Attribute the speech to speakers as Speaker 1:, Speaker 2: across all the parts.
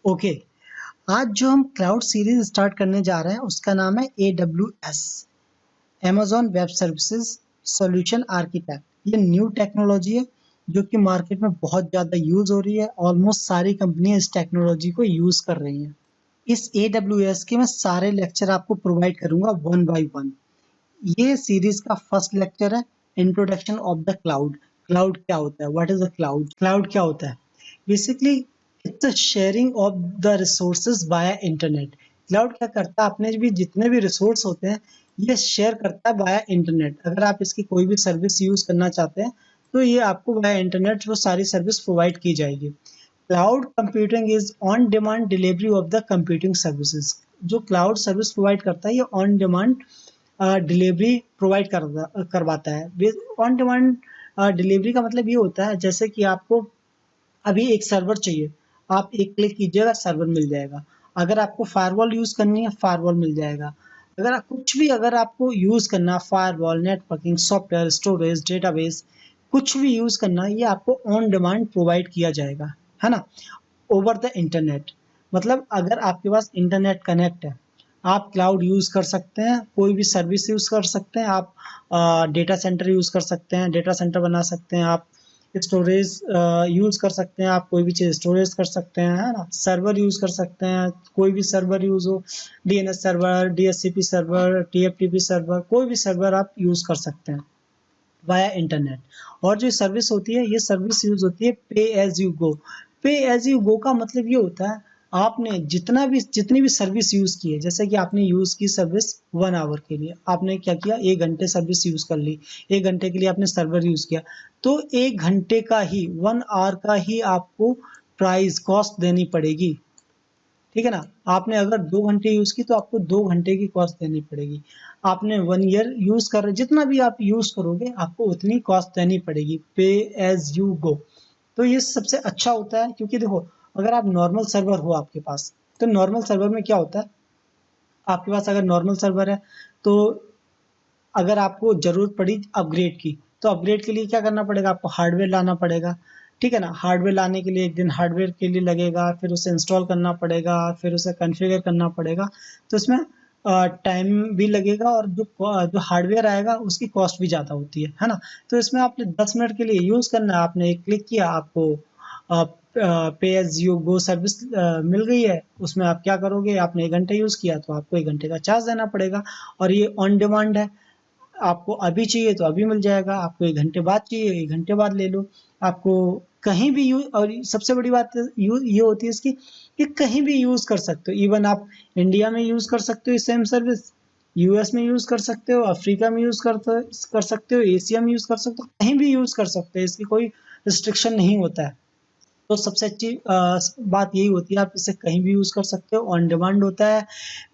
Speaker 1: Okay, आज जो हम क्लाउड सीरीज स्टार्ट करने जा रहे हैं उसका नाम है AWS, Amazon web services solution architect. ये न्यू टेक्नोलॉजी है जो कि मार्केट में बहुत ज़्यादा यूज हो रही है। ऑलमोस्ट सारी कंपनियां इस टेक्नोलॉजी को यूज कर रही हैं। इस AWS के मैं सारे लेक्चर आपको प्रोवाइड करूंगा वन बाय वन। ये सीरीज का फर्स्ट लेक्चर है, introduction of the cloud. Cloud क्या होता है, what is a cloud, cloud क्या होता है। Basically it's a sharing of the resources via internet. Cloud क्या करता है, अपने भी जितने भी रिसोर्स होते हैं ये शेयर करता है वाया इंटरनेट। अगर आप इसकी कोई भी सर्विस यूज करना चाहते हैं तो ये आपको वाया इंटरनेट वो सारी सर्विस प्रोवाइड की जाएगी। Cloud computing is on demand delivery of the computing services. जो क्लाउड सर्विस प्रोवाइड करता है ये ऑन डिमांड डिलीवरी प्रोवाइड करवाता है। ऑन डिमांड डिलीवरी का मतलब ये होता है जैसे कि आपको अभी एक सर्वर चाहिए, आप एक क्लिक कीजिएगा सर्वर मिल जाएगा। अगर आपको फायरवॉल यूज करनी है फायरवॉल मिल जाएगा। अगर आप कुछ भी अगर आपको यूज करना, firewall, networking, software, storage, database, कुछ भी यूज करना है ये आपको ऑन डिमांड प्रोवाइड किया जाएगा, है ना, ओवर द इंटरनेट। मतलब अगर आपके पास इंटरनेट कनेक्ट है आप क्लाउड यूज कर सकते हैं, कोई भी सर्विस यूज कर सकते हैं आप। डेटा सेंटर यूज कर सकते हैं, डेटा सेंटर बना सकते हैं आप। स्टोरेज यूज कर सकते हैं आप, कोई भी चीज स्टोरेज कर सकते हैं, है ना। सर्वर यूज कर सकते हैं, कोई भी सर्वर यूज हो, DNS server, DHCP server, TFTP server, कोई भी सर्वर आप यूज कर सकते हैं वाया इंटरनेट। और जो सर्विस होती है ये सर्विस यूज होती है पे एज यू गो। पे एज यू गो का मतलब ये होता है आपने जितनी भी सर्विस यूज की है, जैसे कि आपने यूज की सर्विस 1 आवर के लिए, आपने क्या किया 1 घंटे सर्विस यूज कर ली, 1 घंटे के लिए आपने सर्वर यूज किया, तो 1 घंटे का ही 1 आवर का ही आपको प्राइस कॉस्ट देनी पड़ेगी। ठीक है ना। आपने अगर 2 घंटे यूज की तो आपको 2 घंटे की कॉस्ट देनी पड़ेगी। आपने 1 ईयर यूज कर रहे, जितना भी आप यूज करोगे आपको उतनी कॉस्ट देनी पड़ेगी, पे एज यू गो। तो ये सबसे अच्छा होता है क्योंकि देखो अगर आप नॉर्मल सर्वर हो आपके पास, तो नॉर्मल सर्वर में क्या होता है, आपके पास अगर नॉर्मल सर्वर है तो अगर आपको जरूरत पड़ी अपग्रेड की तो अपग्रेड के लिए क्या करना पड़ेगा, आपको हार्डवेयर लाना पड़ेगा। ठीक है ना, हार्डवेयर लाने के लिए एक दिन हार्डवेयर के लिए लगेगा, फिर उसे इंस्टॉल करना पड़ेगा, फिर उसे कॉन्फ़िगर करना पड़ेगा। तो इसमें टाइम भी लगेगा और जो हार्डवेयर आएगा उसकी कॉस्ट भी ज़्यादा होती है ना। तो इसमें आपने 10 मिनट के लिए यूज़ करना है, आपने एक क्लिक किया आपको पे एज यू गो सर्विस मिल गई है। उसमें आप क्या करोगे, आपने 1 घंटे यूज़ किया तो आपको 1 घंटे का चार्ज देना पड़ेगा। और ये ऑन डिमांड है, आपको अभी चाहिए तो अभी मिल जाएगा, आपको 1 घंटे बाद चाहिए 1 घंटे बाद ले लो। आपको कहीं भी यूज, और सबसे बड़ी बात ये होती है इसकी कि कहीं भी यूज कर सकते हो। इवन आप इंडिया में यूज कर सकते हो सेम सर्विस, US में यूज कर सकते हो, अफ्रीका में यूज कर सकते हो, एशिया में यूज कर सकते हो, कहीं भी यूज कर सकते हो, इसकी कोई रिस्ट्रिक्शन नहीं होता है। तो सबसे अच्छी बात यही होती है, आप इसे कहीं भी यूज कर सकते हो, ऑन डिमांड होता है,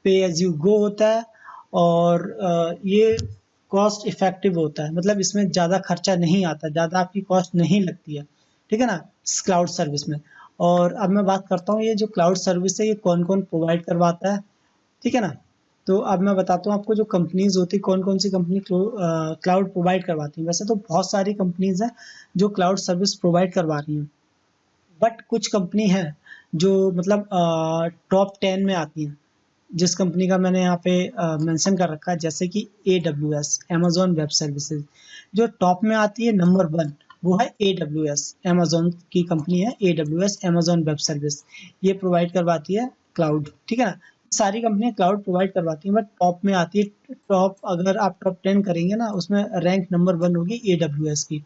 Speaker 1: पे एज यू गो होता है। और ये कॉस्ट इफेक्टिव होता है, मतलब इसमें ज़्यादा खर्चा नहीं आता, ज़्यादा आपकी कॉस्ट नहीं लगती है। ठीक है ना, क्लाउड सर्विस में। और अब मैं बात करता हूँ ये जो क्लाउड सर्विस है ये कौन कौन प्रोवाइड करवाता है। ठीक है ना, तो अब मैं बताता हूँ आपको जो कंपनीज होती है, कौन कौन सी कंपनी क्लाउड प्रोवाइड करवाती है। वैसे तो बहुत सारी कंपनीज हैं जो क्लाउड सर्विस प्रोवाइड करवा रही हैं, बट कुछ कंपनी है जो मतलब टॉप 10 में आती हैं, जिस कंपनी का मैंने यहाँ पे मेंशन कर रखा है, जैसे कि AWS, Amazon वेब सर्विसेज। जो टॉप में आती है नंबर 1 वो है AWS, Amazon की कंपनी है AWS, Amazon वेब सर्विस। ये प्रोवाइड करवाती है क्लाउड। ठीक है ना, सारी कंपनियां क्लाउड प्रोवाइड करवाती हैं बट टॉप में आती है, टॉप अगर आप टॉप 10 करेंगे ना उसमें रैंक नंबर 1 होगी AWS की।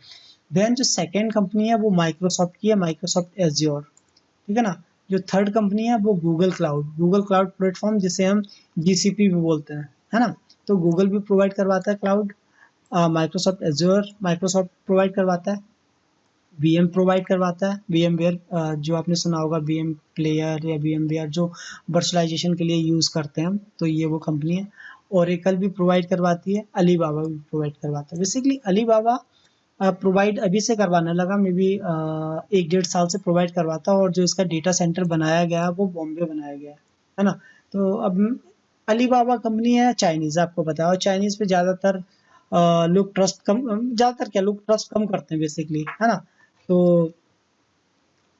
Speaker 1: देन जो सेकेंड कंपनी है वो माइक्रोसॉफ्ट की है, माइक्रोसॉफ्ट एज्योर। ठीक है ना, जो थर्ड कंपनी है वो गूगल क्लाउड प्लेटफॉर्म, जिसे हम GCP भी बोलते हैं, है ना। तो गूगल भी प्रोवाइड करवाता है cloud. Microsoft azure Microsoft provide करवाता है। VM प्रोवाइड करवाता है, VMware जो आपने सुना होगा, VM प्लेयर या VMware जो वर्चुअलाइजेशन के लिए यूज़ करते हैं हम, तो ये वो कंपनी है। ओरेकल भी प्रोवाइड करवाती है, अलीबाबा भी प्रोवाइड करवाता है। बेसिकली अलीबाबा प्रोवाइड अभी से करवाने लगा, मे बी 1 डेढ़ साल से प्रोवाइड करवाता है। और जो इसका डेटा सेंटर बनाया गया है वो बॉम्बे बनाया गया है ना। तो अब अलीबाबा कंपनी है चाइनीज़, आपको पता है, और चाइनीज़ पे लोग ट्रस्ट कम, ज़्यादातर क्या लोग ट्रस्ट कम करते हैं बेसिकली, है ना। तो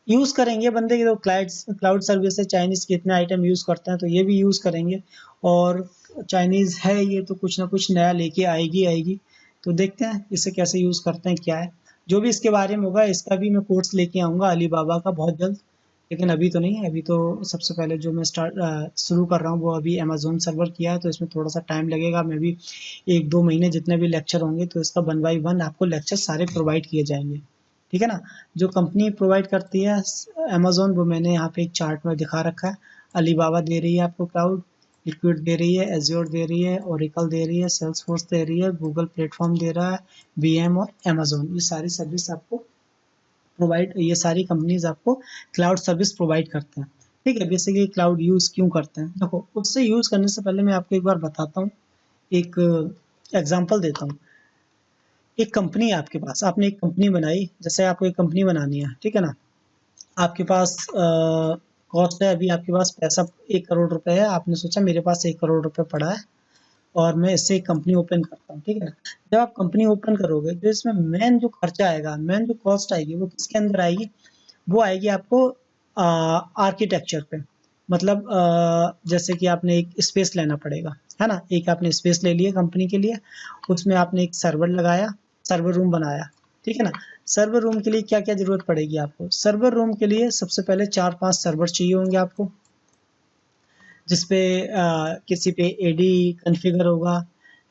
Speaker 1: यूज़ करेंगे बंदे, तो क्लाउड सर्विस है, चाइनीज़ कितने आइटम यूज़ करते हैं, तो ये भी यूज़ करेंगे। और चाइनीज़ है ये, तो कुछ ना कुछ नया लेके आएगी। तो देखते हैं इसे कैसे यूज़ करते हैं, क्या है। जो भी इसके बारे में होगा, इसका भी मैं कोर्स लेके आऊँगा अलीबाबा का बहुत जल्द। लेकिन अभी तो नहीं है, अभी तो सबसे पहले जो मैं शुरू कर रहा हूँ वो अभी अमेज़न सर्वर किया है, तो इसमें थोड़ा-सा टाइम लगेगा। मैं भी 1-2 महीने जितने भी लेक्चर होंगे, तो इसका 1 बाय 1 आपको लेक्चर सारे प्रोवाइड किए जाएँगे। ठीक है ना? जो कंपनी प्रोवाइड करती है अमेज़न, वो मैंने यहाँ पे एक चार्ट में दिखा रखा है। अलीबाबा दे रही है आपको क्लाउड, लिक्विड दे रही है, एज़्योर दे रही है, ओरेकल दे रही है, सेल्सफोर्स दे रही है, गूगल प्लेटफ़ॉर्म दे रहा है, वीएम और अमेज़न, ये सारी सर्विस आपको ये सारी कंपनीज़ आपको क्लाउड सर्विस प्रोवाइड करते हैं। ठीक है? बेसिकली क्लाउड यूज़ क्यों करते हैं? देखो, उससे यूज़ करने से पहले मैं आपको एक बार बताता हूँ, एक एग्ज़ाम्पल देता हूँ। एक कंपनी है आपके पास, आपने एक कंपनी बनाई, जैसे आपको एक कंपनी बनानी है, ठीक है ना? आपके पास कॉस्ट है, अभी आपके पास पैसा 1 करोड़ रुपए है, आपने सोचा मेरे पास 1 करोड़ रुपए पड़ा है और मैं इससे एक कंपनी ओपन करता हूँ, ठीक है? जब आप कंपनी ओपन करोगे, तो इसमें मेन जो खर्चा आएगा, मेन जो कॉस्ट आएगी, वो किसके अंदर आएगी? वो आएगी आपको आर्किटेक्चर पे। मतलब जैसे कि आपने एक स्पेस लेना पड़ेगा, है ना? एक आपने स्पेस ले लिया कंपनी के लिए, उसमें आपने एक सर्वर लगाया, सर्वर रूम बनाया, ठीक है ना? सर्वर रूम के लिए क्या-क्या ज़रूरत पड़ेगी आपको? सर्वर रूम के लिए सबसे पहले 4-5 सर्वर चाहिए होंगे आपको, जिसपे किसी पे एडी कॉन्फ़िगर होगा,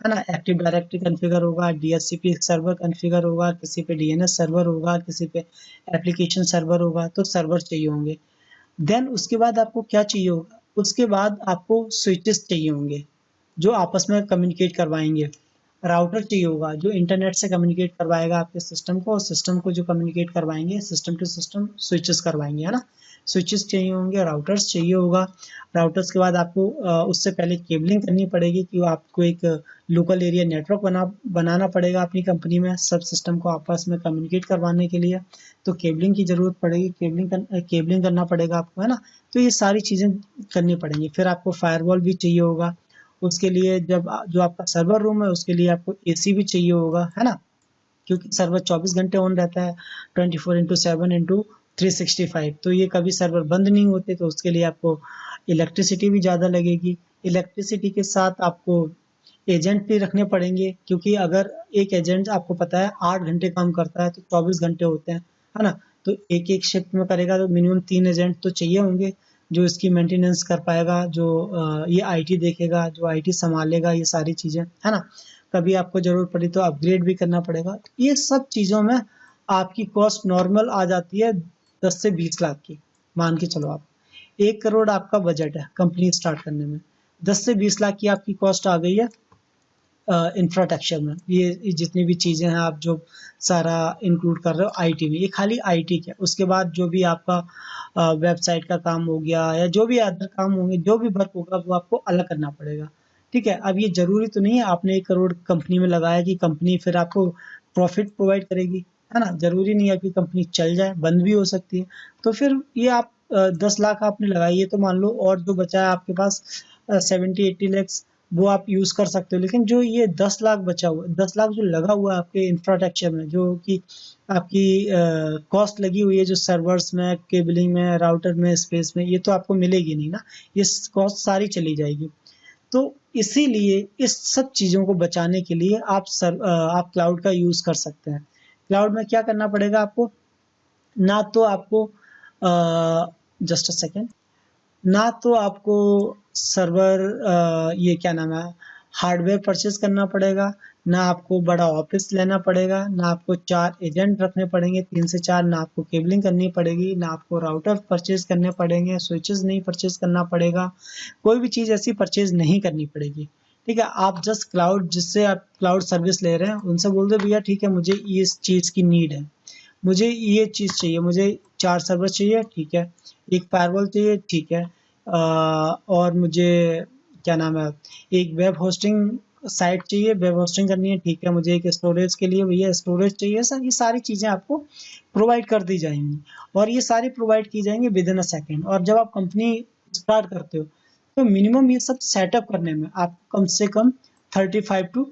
Speaker 1: है ना? एक्टिव डायरेक्टरी कॉन्फ़िगर होगा, डीएचसीपी सर्वर कॉन्फ़िगर होगा, किसी पे डीएनएस सर्वर होगा, किसी पे एप्लीकेशन सर्वर होगा, तो सर्वर चाहिए होंगे। देन उसके बाद आपको क्या चाहिए होगा? उसके बाद आपको स्विचेस चाहिए होंगे, जो आपस में कम्युनिकेट करवाएँगे। राउटर चाहिए होगा, जो इंटरनेट से कम्युनिकेट करवाएगा आपके सिस्टम को, और सिस्टम को जो कम्युनिकेट करवाएँगे, सिस्टम टू सिस्टम स्विचेस करवाएँगे, है ना? स्विचेस चाहिए होंगे, राउटर्स चाहिए होगा। राउटर्स के बाद आपको उससे पहले केबलिंग करनी पड़ेगी, कि आपको एक लोकल एरिया नेटवर्क बनाना पड़ेगा अपनी कंपनी में, सब सिस्टम को आपस में कम्युनिकेट करवाने के लिए। तो केबलिंग की ज़रूरत पड़ेगी, केबलिंग करना पड़ेगा आपको, है ना? तो ये सारी चीज़ें करनी पड़ेंगी। फिर आपको फायरवॉल भी चाहिए होगा। उसके लिए जो आपका सर्वर रूम है, उसके लिए आपको एसी भी चाहिए होगा, है ना? क्योंकि सर्वर 24 घंटे ऑन रहता है, 24/7 इंटू 365, तो ये कभी सर्वर बंद नहीं होते, तो उसके लिए आपको इलेक्ट्रिसिटी भी ज़्यादा लगेगी। इलेक्ट्रिसिटी के साथ आपको एजेंट भी रखने पड़ेंगे, क्योंकि अगर एक एजेंट आपको पता है 8 घंटे काम करता है, तो 24 घंटे होते हैं, है ना? तो एक-एक शिफ्ट में करेगा, तो मिनिमम 3 एजेंट तो चाहिए होंगे, जो इसकी मेंटेनेंस कर पाएगा, जो ये आईटी देखेगा, जो आईटी सँभालेगा ये सारी चीज़ें, है ना? कभी आपको ज़रूरत पड़ी तो अपग्रेड भी करना पड़ेगा। ये सब चीज़ों में आपकी कॉस्ट नॉर्मल आ जाती है 10 से 20 लाख की, मान के चलो आप। 1 करोड़ आपका बजट है कंपनी स्टार्ट करने में, 10 से 20 लाख की आपकी कॉस्ट आ गई है इंफ्रास्ट्रक्चर में। ये जितनी भी चीज़ें हैं, आप जो सारा इंक्लूड कर रहे हो आईटी में, ये खाली आईटी का है। उसके बाद जो भी आपका वेबसाइट का काम हो गया, या जो भी अदर काम होंगे, जो भी वर्क होगा, वो आपको अलग करना पड़ेगा। ठीक है? अब ये ज़रूरी तो नहीं है आपने 1 करोड़ कंपनी में लगाया कि कंपनी फिर आपको प्रॉफ़िट प्रोवाइड करेगी, है ना? ज़रूरी नहीं है कि कंपनी चल जाए, बंद भी हो सकती है। तो फिर ये आप 10 लाख आपने लगाई है, तो मान लो और जो बचा है आपके पास 70-80 लैक्स, वो आप यूज़ कर सकते हो। लेकिन जो ये 10 लाख बचा हुआ है, 10 लाख जो लगा हुआ है आपके इंफ्रास्ट्रक्चर में, जो कि आपकी कॉस्ट लगी हुई है, जो सर्वर्स में, केबलिंग में, राउटर में, स्पेस में, ये तो आपको मिलेगी नहीं ना, ये कॉस्ट सारी चली जाएगी। तो इसीलिए इस सब चीज़ों को बचाने के लिए आप क्लाउड का यूज़ कर सकते हैं। क्लाउड में क्या करना पड़ेगा आपको? ना तो आपको जस्ट अ सेकंड, ना तो आपको सर्वर ये क्या नाम है, हार्डवेयर परचेज़ करना पड़ेगा, ना आपको बड़ा ऑफ़िस लेना पड़ेगा, ना आपको 4 एजेंट रखने पड़ेंगे, 3 से 4, ना आपको केबलिंग करनी पड़ेगी, ना आपको राउटर परचेज़ करने पड़ेंगे, स्विचेज़ नहीं परचेज़ करना पड़ेगा, कोई भी चीज़ ऐसी परचेज़ नहीं करनी पड़ेगी। ठीक है? आप जस्ट जिससे आप क्लाउड सर्विस ले रहे हैं, उनसे बोल दो भैया ठीक है, मुझे इस चीज़ की नीड है। मुझे ये चीज़ चाहिए, मुझे 4 सर्वर चाहिए, ठीक है। 1 फायरवॉल चाहिए, ठीक है। और मुझे क्या नाम है, एक वेब होस्टिंग साइट चाहिए, वेब होस्टिंग करनी है, ठीक है। मुझे एक स्टोरेज के लिए भैया स्टोरेज चाहिए, सर ये सारी चीज़ें आपको प्रोवाइड कर दी जाएँगी, और ये सारी प्रोवाइड की जाएँगी विदिन अ सेकंड। और जब आप कंपनी स्टार्ट करते हो, तो मिनिमम ये सब सेटअप करने में आपको कम से कम 35 टू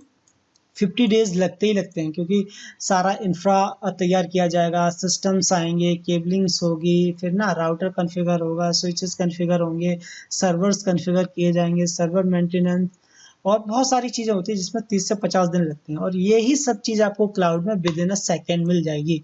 Speaker 1: 50 डेज लगते ही लगते हैं, क्योंकि सारा इंफ्रा तैयार किया जाएगा, सिस्टम्स आएंगे, केबलिंग्स होगी, फिर ना राउटर कॉन्फ़िगर होगा, स्विचेस कॉन्फ़िगर होंगे, सर्वर्स कॉन्फ़िगर किए जाएंगे, सर्वर मेंटेनेंस और बहुत सारी चीज़ें होती है जिसमें 30 से 50 दिन लगते हैं। और यही सब चीज़ आपको क्लाउड में विद इन अ सेकेंड मिल जाएगी।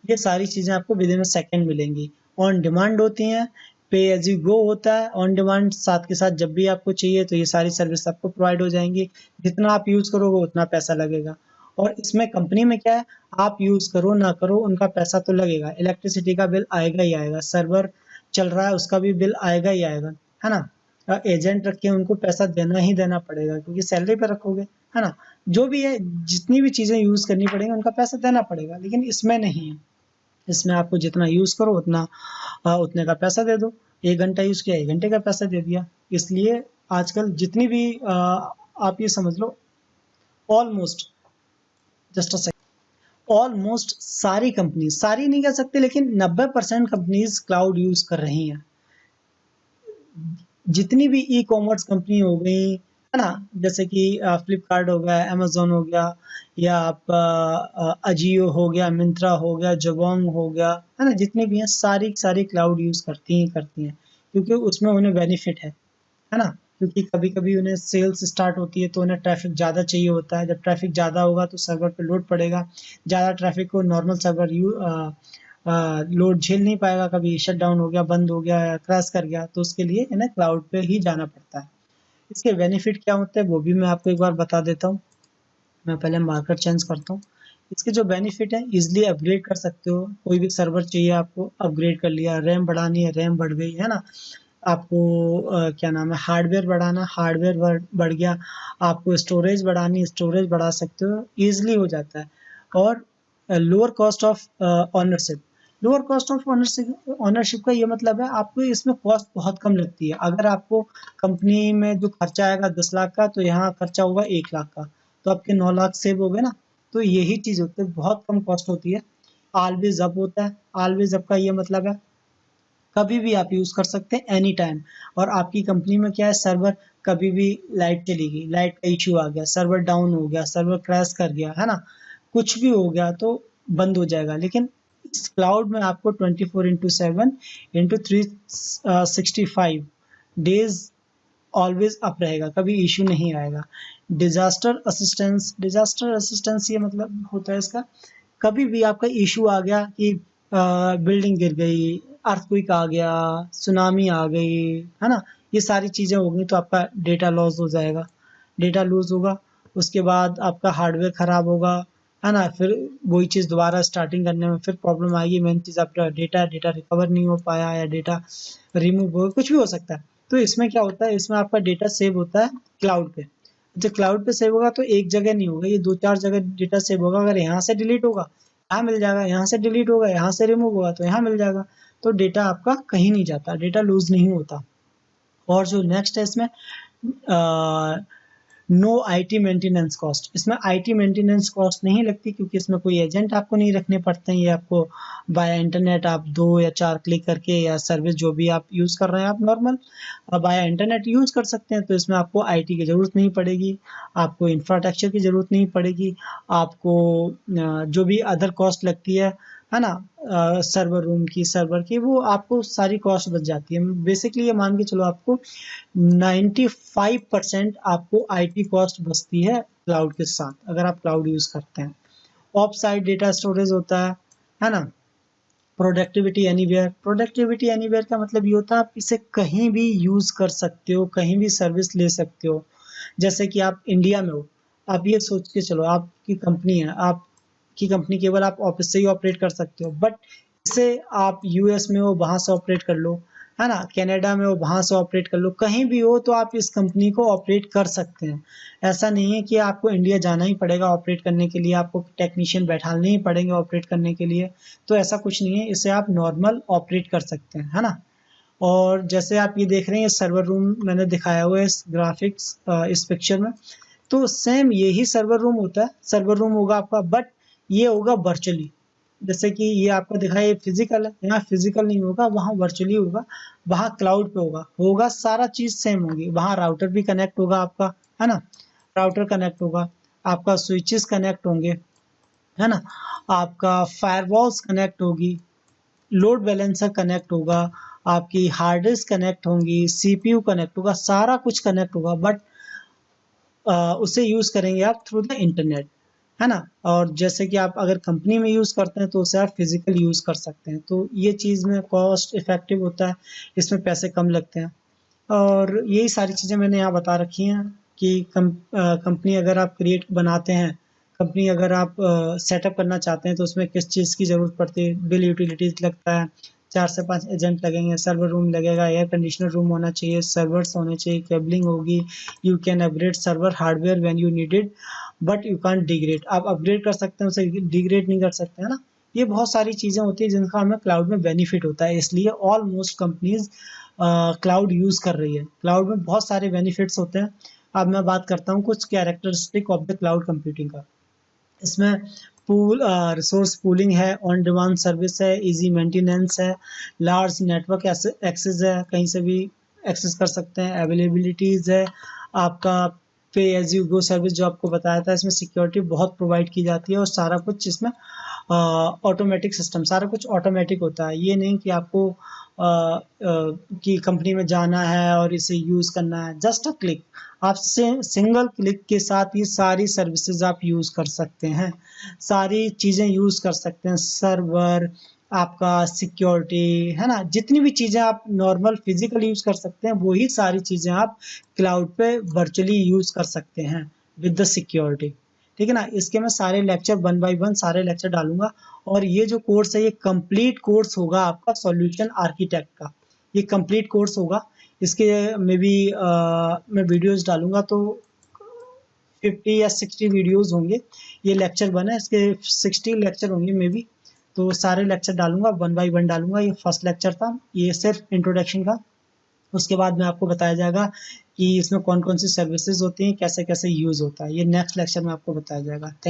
Speaker 1: ये सारी चीज़ें आपको विद इन अ सेकेंड मिलेंगी। ऑन डिमांड होती हैं, पे एज यू गो होता है ऑन डिमांड, साथ के साथ जब भी आपको चाहिए तो ये सारी सर्विस आपको प्रोवाइड हो जाएंगी। जितना आप यूज़ करोगे उतना पैसा लगेगा। और इसमें कंपनी में क्या है, आप यूज़ करो ना करो उनका पैसा तो लगेगा। इलेक्ट्रिसिटी का बिल आएगा ही आएगा, सर्वर चल रहा है उसका भी बिल आएगा ही आएगा, है ना। एजेंट रखे उनको पैसा देना ही देना पड़ेगा, क्योंकि सैलरी पे रखोगे, है ना। जो भी है, जितनी भी चीज़ें यूज़ करनी पड़ेगी उनका पैसा देना पड़ेगा, लेकिन इसमें नहीं है। इसमें आपको जितना यूज़ करो उतना उतने का पैसा दे दो। 1 घंटा यूज़ किया 1 घंटे का पैसा दे दिया। इसलिए आजकल जितनी भी आप ये समझ लो, almost just a second, almost सारी कंपनी, सारी नहीं कह सकते लेकिन 90% कंपनीज क्लाउड यूज़ कर रही हैं। जितनी भी ई कॉमर्स कंपनी हो गई, है ना, जैसे कि फ्लिपकार्ट हो गया, अमेजोन हो गया, या आप अजियो हो गया, मिंत्रा हो गया, जबोंग हो गया, है ना, जितनी भी हैं सारी सारी क्लाउड यूज़ करती हैं, क्योंकि उसमें उन्हें बेनिफिट है ना। क्योंकि कभी कभी उन्हें सेल्स स्टार्ट होती है तो उन्हें ट्रैफिक ज़्यादा चाहिए होता है। जब ट्रैफिक ज़्यादा होगा तो सर्वर पे लोड पड़ेगा, ज़्यादा ट्रैफिक को नॉर्मल सर्वर लोड झेल नहीं पाएगा, कभी शट डाउन हो गया, बंद हो गया या क्रैश कर गया, तो उसके लिए इन्हें क्लाउड पे ही जाना पड़ता है। इसके बेनिफिट क्या होते हैं वो भी मैं आपको एक बार बता देता हूँ। मैं पहले मार्कर चेंज करता हूँ। इसके जो बेनिफिट है, इजिली अपग्रेड कर सकते हो, कोई भी सर्वर चाहिए आपको अपग्रेड कर लिया, रैम बढ़ानी है रैम बढ़ गई, है ना। आपको क्या नाम है, हार्डवेयर बढ़ाना, हार्डवेयर बढ़ गया, आपको स्टोरेज बढ़ानी, स्टोरेज बढ़ा सकते हो, ईजिली हो जाता है। और lower cost of ownership, lower cost of ownership, ownership का ये मतलब है आपको इसमें कॉस्ट बहुत कम लगती है। अगर आपको कंपनी में जो खर्चा आएगा 10 लाख का, तो यहाँ खर्चा होगा 1 लाख का, तो आपके 9 लाख सेव हो गए ना। तो यही चीज़ होती है, बहुत कम कॉस्ट होती है। ऑलवेज अप होता है, ऑलवेज अप का ये मतलब है कभी भी आप यूज़ कर सकते हैं एनी टाइम। और आपकी कंपनी में क्या है, सर्वर कभी भी लाइट चली गई, लाइट का इश्यू आ गया, सर्वर डाउन हो गया, सर्वर क्रैश कर गया, है ना, कुछ भी हो गया तो बंद हो जाएगा। लेकिन इस क्लाउड में आपको 24/7 इंटू 365 डेज ऑलवेज अप रहेगा, कभी इशू नहीं आएगा। डिजास्टर असिस्टेंस, डिजास्टर असिस्टेंस ये मतलब होता है इसका, कभी भी आपका इशू आ गया कि बिल्डिंग गिर गई, अर्थक्वेक आ गया, सुनामी आ गई, है ना, ये सारी चीज़ें हो गई तो आपका डेटा लॉस हो जाएगा। डेटा लूज होगा, उसके बाद आपका हार्डवेयर ख़राब होगा, है ना, फिर वही चीज़ दोबारा स्टार्टिंग करने में फिर प्रॉब्लम आएगी। मेन चीज़ आपका डेटा डेटा रिकवर नहीं हो पाया या डेटा रिमूव हो, कुछ भी हो सकता है। तो इसमें क्या होता है, इसमें आपका डेटा सेव होता है क्लाउड पे। जब क्लाउड पे सेव होगा तो एक जगह नहीं होगा, ये 2-4 जगह डेटा सेव होगा। अगर यहाँ से डिलीट होगा यहाँ मिल जाएगा, यहाँ से डिलीट होगा यहाँ से रिमूव होगा तो यहाँ मिल जाएगा। तो डेटा आपका कहीं नहीं जाता, डेटा लूज नहीं होता। और जो नेक्स्ट है इसमें, नो आईटी मेंटेनेंस कॉस्ट, इसमें आईटी मेंटेनेंस कॉस्ट नहीं लगती, क्योंकि इसमें कोई एजेंट आपको नहीं रखने पड़ते हैं। ये आपको बाय इंटरनेट आप 2 या 4 क्लिक करके, या सर्विस जो भी आप यूज़ कर रहे हैं आप नॉर्मल बाय इंटरनेट यूज़ कर सकते हैं। तो इसमें आपको आईटी की ज़रूरत नहीं पड़ेगी, आपको इंफ्रास्ट्रक्चर की ज़रूरत नहीं पड़ेगी, आपको जो भी अदर कॉस्ट लगती है ना, सर्वर रूम की, सर्वर की, वो आपको सारी कॉस्ट बच जाती है। बेसिकली ये मान के चलो आपको 95% आपको आईटी कॉस्ट बचती है क्लाउड के साथ, अगर आप क्लाउड यूज़ करते हैं। ऑफ साइट डेटा स्टोरेज होता है ना। प्रोडक्टिविटी एनीवेयर, प्रोडक्टिविटी एनीवेयर का मतलब ये होता है आप इसे कहीं भी यूज़ कर सकते हो, कहीं भी सर्विस ले सकते हो। जैसे कि आप इंडिया में हो, आप ये सोच के चलो आपकी कंपनी है, आपकी कंपनी केवल आप ऑफिस से ही ऑपरेट कर सकते हो, बट इसे आप यूएस में हो वहाँ से ऑपरेट कर लो, है ना, कनाडा में हो वहाँ से ऑपरेट कर लो, कहीं भी हो तो आप इस कंपनी को ऑपरेट कर सकते हैं। ऐसा नहीं है कि आपको इंडिया जाना ही पड़ेगा ऑपरेट करने के लिए, आपको टेक्नीशियन बैठाने ही पड़ेंगे ऑपरेट करने के लिए। तो ऐसा कुछ नहीं है, इसे आप नॉर्मल ऑपरेट कर सकते हैं, है ना। और जैसे आप ये देख रहे हैं सर्वर रूम मैंने दिखाया हुआ है इस ग्राफिक्स इस पिक्चर में, तो सेम यही सर्वर रूम होता है। सर्वर रूम होगा आपका, बट ये होगा वर्चुअली। जैसे कि ये आपको दिखाया ये फिजिकल है, यहाँ फिजिकल नहीं होगा, वहाँ वर्चुअली होगा, वहाँ क्लाउड पे होगा, होगा सारा चीज़ सेम होगी। वहाँ राउटर भी कनेक्ट होगा आपका, है ना, राउटर कनेक्ट होगा, आपका स्विचेस कनेक्ट होंगे, है ना, आपका फायरवॉल्स कनेक्ट होगी, लोड बैलेंसर कनेक्ट होगा, आपकी हार्ड डिस्क कनेक्ट होंगी, सीपीयू कनेक्ट होगा, सारा कुछ कनेक्ट होगा, बट उसे यूज़ करेंगे आप थ्रू द इंटरनेट, है ना। और जैसे कि आप अगर कंपनी में यूज़ करते हैं तो उसे आप फिजिकल यूज़ कर सकते हैं, तो ये चीज़ में कॉस्ट इफेक्टिव होता है, इसमें पैसे कम लगते हैं। और यही सारी चीज़ें मैंने यहाँ बता रखी हैं कि कंपनी अगर आप क्रिएट बनाते हैं, कंपनी अगर आप सेटअप करना चाहते हैं तो उसमें किस चीज़ की ज़रूरत पड़ती है। बिल यूटिलिटीज़ लगता है, 4 से 5 एजेंट लगेंगे, सर्वर रूम लगेगा, एयर कंडीशनर रूम होना चाहिए, सर्वर्स होने चाहिए, केबलिंग होगी, you can upgrade server hardware when you need it but you can't degrade. आप अपग्रेड कर सकते हैं, उसे डिग्रेड नहीं कर सकते, है ना। ये बहुत सारी चीज़ें होती है जिनका हमें क्लाउड में बेनिफिट होता है, इसलिए ऑलमोस्ट कंपनीज क्लाउड यूज़ कर रही है। क्लाउड में बहुत सारे बेनिफिट्स होते हैं। अब मैं बात करता हूँ कुछ characteristic of the cloud computing का। इसमें रिसोर्स पूलिंग है, ऑन डिमांड सर्विस है, इजी मेंटेनेंस है, लार्ज नेटवर्क एक्सेस है, कहीं से भी एक्सेस कर सकते हैं, अवेलेबिलिटीज़ है, आपका पे एज यू गो सर्विस जो आपको बताया था, इसमें सिक्योरिटी बहुत प्रोवाइड की जाती है और सारा कुछ इसमें ऑटोमेटिक सिस्टम, सारा कुछ ऑटोमेटिक होता है। ये नहीं कि आपको कि कंपनी में जाना है और इसे यूज़ करना है, जस्ट अ क्लिक, आप सिंगल क्लिक के साथ ये सारी सर्विसेज आप यूज़ कर सकते हैं, सारी चीज़ें यूज़ कर सकते हैं, सर्वर, आपका सिक्योरिटी, है ना, जितनी भी चीज़ें आप नॉर्मल फिजिकल यूज़ कर सकते हैं वही सारी चीज़ें आप क्लाउड पे वर्चुअली यूज़ कर सकते हैं विद द सिक्योरिटी। ठीक है ना। इसके मैं सारे लेक्चर 1 बाय 1 सारे लेक्चर डालूंगा, और ये जो कोर्स है ये कंप्लीट कोर्स होगा आपका सॉल्यूशन आर्किटेक्ट का, ये कंप्लीट कोर्स होगा। इसके में भी मैं वीडियोस डालूंगा, तो 50 या 60 वीडियोस होंगे। ये लेक्चर 1 है, इसके 60 लेक्चर होंगे मे बी, तो सारे लेक्चर डालूंगा, 1 बाय 1 डालूंगा। ये फर्स्ट लेक्चर था, ये सिर्फ इंट्रोडक्शन का। उसके बाद में आपको बताया जाएगा कि इसमें कौन कौन सी सर्विसेज होती हैं, कैसे कैसे यूज़ होता है, ये नेक्स्ट लेक्चर में आपको बताया जाएगा। थैंक